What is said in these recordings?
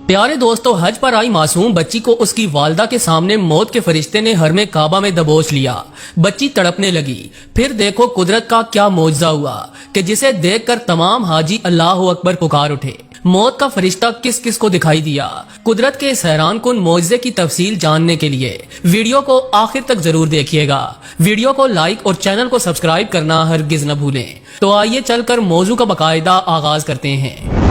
प्यारे दोस्तों, हज पर आई मासूम बच्ची को उसकी वालदा के सामने मौत के फरिश्ते ने हरमे काबा में दबोच लिया। बच्ची तड़पने लगी। फिर देखो कुदरत का क्या मौजज़ा हुआ कि जिसे देखकर तमाम हाजी अल्लाह अकबर पुकार उठे। मौत का फरिश्ता किस किस को दिखाई दिया। कुदरत के इस हैरान कुन मौजज़े की तफसील जानने के लिए वीडियो को आखिर तक जरूर देखिएगा। वीडियो को लाइक और चैनल को सब्सक्राइब करना हरगिज न भूलें। तो आइए चलकर मौजू का बाकायदा आगाज करते हैं।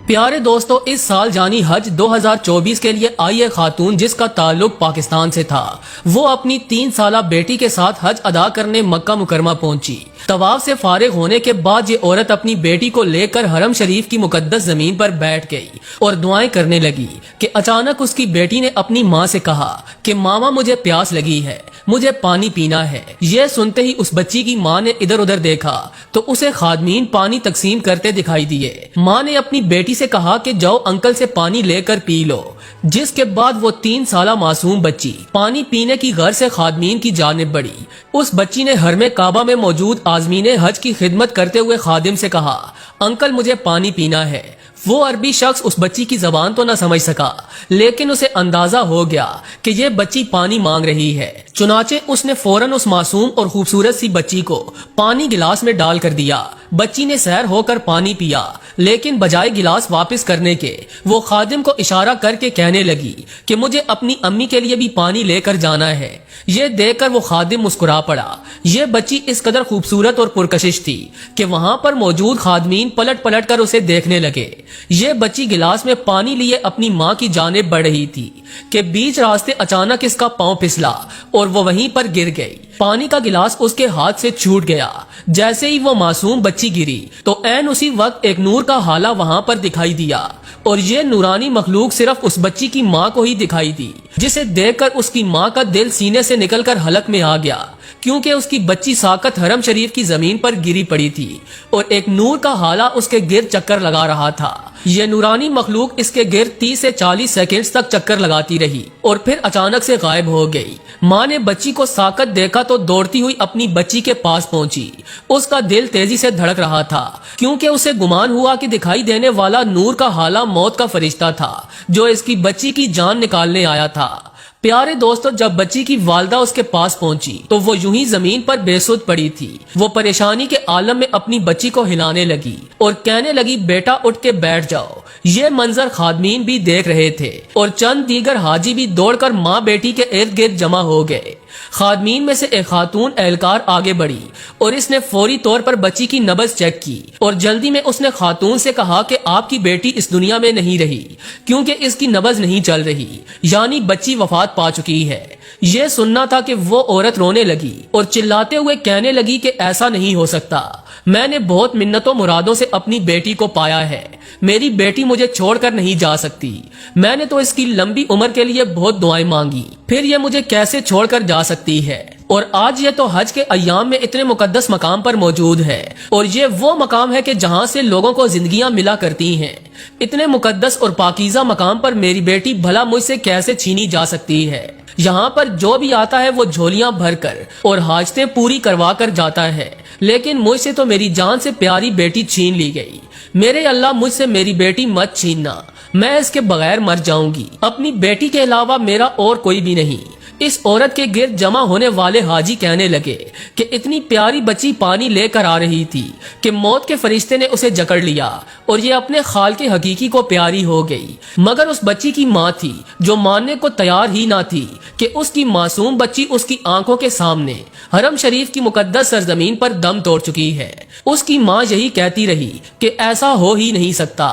प्यारे दोस्तों, इस साल जानी हज 2024 के लिए आई एक खातून जिसका ताल्लुक पाकिस्तान से था, वो अपनी 3 साला बेटी के साथ हज अदा करने मक्का मुकरमा पहुंची। तवाफ से फारिग होने के बाद ये औरत अपनी बेटी को लेकर हरम शरीफ की मुकद्दस जमीन पर बैठ गई और दुआएं करने लगी कि अचानक उसकी बेटी ने अपनी माँ से कहा कि मामा मुझे प्यास लगी है, मुझे पानी पीना है। यह सुनते ही उस बच्ची की माँ ने इधर उधर देखा तो उसे खादमीन पानी तकसीम करते दिखाई दिए। माँ ने अपनी बेटी से कहा कि जाओ अंकल से पानी लेकर पी लो, जिसके बाद वो 3 साला मासूम बच्ची पानी पीने की गर्ज से खादमीन की जानिब बढ़ी। उस बच्ची ने हरमे काबा में मौजूद आज़मीने हज की खिदमत करते हुए खादिम से कहा, अंकल मुझे पानी पीना है। वो अरबी शख्स उस बच्ची की जबान तो न समझ सका, लेकिन उसे अंदाजा हो गया कि ये बच्ची पानी मांग रही है। चुनाचे उसने फौरन उस मासूम और खूबसूरत सी बच्ची को पानी गिलास में डाल कर दिया। बच्ची ने सैर होकर पानी पिया, लेकिन बजाय गिलास वापस करने के वो खादिम को इशारा करके कहने लगी कि मुझे अपनी अम्मी के लिए भी पानी लेकर जाना है। ये देखकर वो खादिम मुस्कुरा पड़ा। ये बच्ची इस कदर खूबसूरत और पुरकशिश थी कि वहां पर मौजूद खादमीन पलट पलट कर उसे देखने लगे। ये बच्ची गिलास में पानी लिए अपनी माँ की जानिब बढ़ रही थी कि बीच रास्ते अचानक इसका पांव फिसला और वो वहीं पर गिर गई। पानी का गिलास उसके हाथ से छूट गया। जैसे ही वो मासूम बच्ची गिरी तो ऐन उसी वक्त एक नूर का हाला वहां पर दिखाई दिया और ये नूरानी मखलूक सिर्फ उस बच्ची की माँ को ही दिखाई दी, जिसे देखकर उसकी माँ का दिल सीने से निकलकर हलक में आ गया, क्योंकि उसकी बच्ची साकत हरम शरीफ की जमीन पर गिरी पड़ी थी और एक नूर का हाला उसके गिर्द चक्कर लगा रहा था। यह नूरानी मखलूक इसके गिर्द 30 से 40 सेकंड्स तक चक्कर लगाती रही और फिर अचानक से गायब हो गई। माँ ने बच्ची को साकत देखा तो दौड़ती हुई अपनी बच्ची के पास पहुंची। उसका दिल तेजी से धड़क रहा था, क्योंकि उसे गुमान हुआ कि दिखाई देने वाला नूर का हाला मौत का फरिश्ता था जो इसकी बच्ची की जान निकालने आया था। प्यारे दोस्तों, जब बच्ची की वालदा उसके पास पहुंची तो वो यूं ही जमीन पर बेसुध पड़ी थी। वो परेशानी के आलम में अपनी बच्ची को हिलाने लगी और कहने लगी, बेटा उठ के बैठ जाओ। ये मंजर खादमीन भी देख रहे थे और चंद दीगर हाजी भी दौड़कर माँ बेटी के इर्द गिर्द जमा हो गए। खादमीन में से एक खातून एहलकार आगे बढ़ी और इसने फौरी तौर पर बच्ची की नब्ज चेक की और जल्दी में उसने खातून से कहा कि आपकी बेटी इस दुनिया में नहीं रही, क्योंकि इसकी नब्ज नहीं चल रही, यानी बच्ची वफात पा चुकी है। यह सुनना था कि वो औरत रोने लगी और चिल्लाते हुए कहने लगी कि ऐसा नहीं हो सकता। मैंने बहुत मिन्नतों मुरादों से अपनी बेटी को पाया है। मेरी बेटी मुझे छोड़कर नहीं जा सकती। मैंने तो इसकी लंबी उम्र के लिए बहुत दुआएं मांगी, फिर ये मुझे कैसे छोड़कर जा सकती है। और आज ये तो हज के अय्याम में इतने मुकद्दस मकाम पर मौजूद है और ये वो मकाम है कि जहाँ से लोगों को जिंदगियां मिला करती हैं। इतने मुकद्दस और पाकीज़ा मकाम पर मेरी बेटी भला मुझसे कैसे छीनी जा सकती है। यहाँ पर जो भी आता है वो झोलियां भरकर और हाजतें पूरी करवा कर जाता है, लेकिन मुझसे तो मेरी जान से प्यारी बेटी छीन ली गई। मेरे अल्लाह, मुझसे मेरी बेटी मत छीनना, मैं इसके बगैर मर जाऊंगी। अपनी बेटी के अलावा मेरा और कोई भी नहीं। इस औरत के गिर्द जमा होने वाले हाजी कहने लगे कि इतनी प्यारी बच्ची पानी लेकर आ रही थी कि मौत के फरिश्ते ने उसे जकड़ लिया और ये अपने खाल के हकीकी को प्यारी हो गई। मगर उस बच्ची की माँ थी जो मानने को तैयार ही ना थी कि उसकी मासूम बच्ची उसकी आंखों के सामने हरम शरीफ की मुकद्दस सरजमीन पर दम तोड़ चुकी है। उसकी माँ यही कहती रही कि ऐसा हो ही नहीं सकता।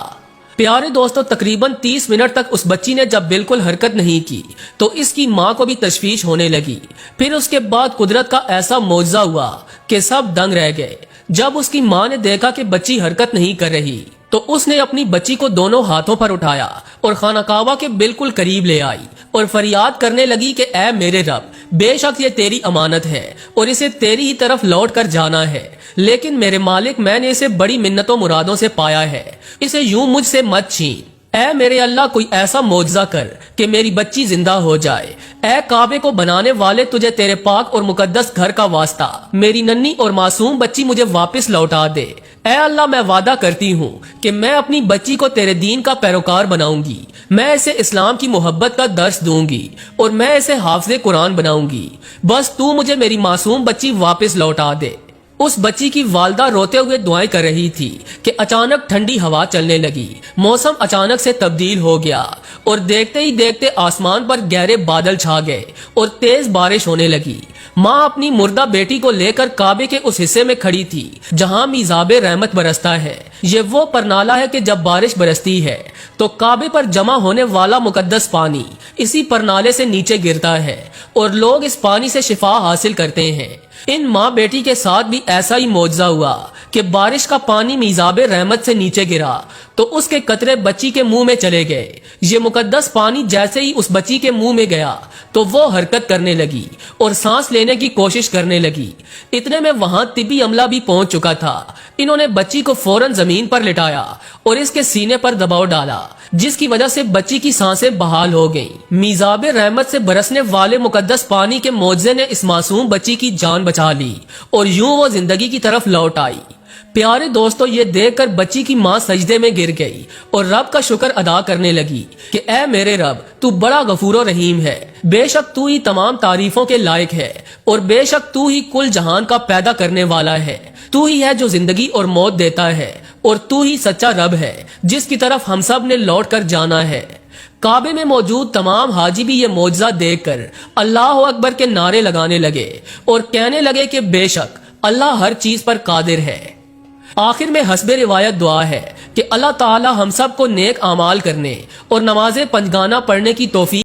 प्यारे दोस्तों, तकरीबन 30 मिनट तक उस बच्ची ने जब बिल्कुल हरकत नहीं की तो इसकी माँ को भी तशवीश होने लगी। फिर उसके बाद कुदरत का ऐसा मौजज़ा हुआ कि सब दंग रह गए। जब उसकी माँ ने देखा कि बच्ची हरकत नहीं कर रही तो उसने अपनी बच्ची को दोनों हाथों पर उठाया और खाना काबा के बिल्कुल करीब ले आई और फरियाद करने लगी कि ऐ मेरे रब, बेशक ये तेरी अमानत है और इसे तेरी ही तरफ लौट कर जाना है, लेकिन मेरे मालिक, मैंने इसे बड़ी मिन्नतों मुरादों से पाया है, इसे यूं मुझसे मत छीन। اے میرے اللہ کوئی ایسا معجزہ کر کہ میری بچی زندہ ہو جائے۔ اے کعبے کو بنانے والے تجھے تیرے پاک اور مقدس گھر کا واسطہ میری ننھی اور معصوم بچی مجھے واپس لوٹا دے۔ اے اللہ میں وعدہ کرتی ہوں کہ میں اپنی بچی کو تیرے دین کا پیروکار بناؤں گی، میں اسے اسلام کی محبت کا درس دوں گی اور میں اسے حافظ قرآن بناؤں گی، بس تو مجھے میری معصوم بچی واپس لوٹا دے۔ اس بچی کی والدہ روتے ہوئے دعائیں کر رہی تھی کہ اچانک ٹھنڈی ہوا چلنے لگی، موسم اچانک سے تبدیل ہو گیا اور دیکھتے ہی دیکھتے آسمان پر گہرے بادل چھا گئے اور تیز بارش ہونے لگی۔ ماں اپنی مردہ بیٹی کو لے کر کعبے کے اس حصے میں کھڑی تھی جہاں میزاب رحمت برستا ہے۔ یہ وہ پرنالہ ہے کہ جب بارش برستی ہے تو کعبے پر جمع ہونے والا مقدس پانی اسی پرنالے سے نیچے گرتا ہے اور لوگ اس پانی سے شفا حاصل کرتے ہیں۔ ان ماں بیٹی کے ساتھ بھی ایسا ہی معجزہ ہوا کہ بارش کا پانی میزاب رحمت سے نیچے گرا تو اس کے قطرے بچی کے منہ میں چلے گئے۔ یہ مقدس پانی جیسے ہی اس بچی کے منہ میں گیا تو وہ حرکت کرنے لگی اور سانس لینے کی کوشش کرنے لگی۔ اتنے میں وہاں طبی عملہ بھی پہنچ چکا تھا۔ انہوں نے بچی کو فوراً زمین پر لٹایا اور اس کے سینے پر دباؤ ڈالا، جس کی وجہ سے بچی کی سانسیں بحال ہو گئیں۔ میزاب رحمت سے برسنے والے مقدس پانی کے معجزے نے اس معصوم بچی کی جان بچا لی اور یوں وہ زندگی کی طرف لوٹ آئی۔ پیارے دوستو، یہ دیکھ کر بچی کی ماں سجدے میں گر گئی اور رب کا شکر ادا کرنے لگی کہ اے میرے رب، تو بڑا غفور و رحیم ہے، بے شک تو ہی تمام تعریفوں کے لائق ہے اور بے شک تو ہی کل جہان کا پیدا کرنے والا ہے۔ تو ہی ہے جو زندگی اور موت دیتا ہے اور تو ہی سچا رب ہے جس کی طرف ہم سب نے لوٹ کر جانا ہے۔ کعبے میں موجود تمام حاجی بھی یہ معجزہ دیکھ کر اللہ اکبر کے نعرے لگانے لگے اور کہنے لگے کہ بے شک اللہ ہر چیز پر قادر ہے۔ آخر میں حسب روایت دعا ہے کہ اللہ تعالی ہم سب کو نیک اعمال کرنے اور نماز پنجگانہ پڑھنے کی توفیق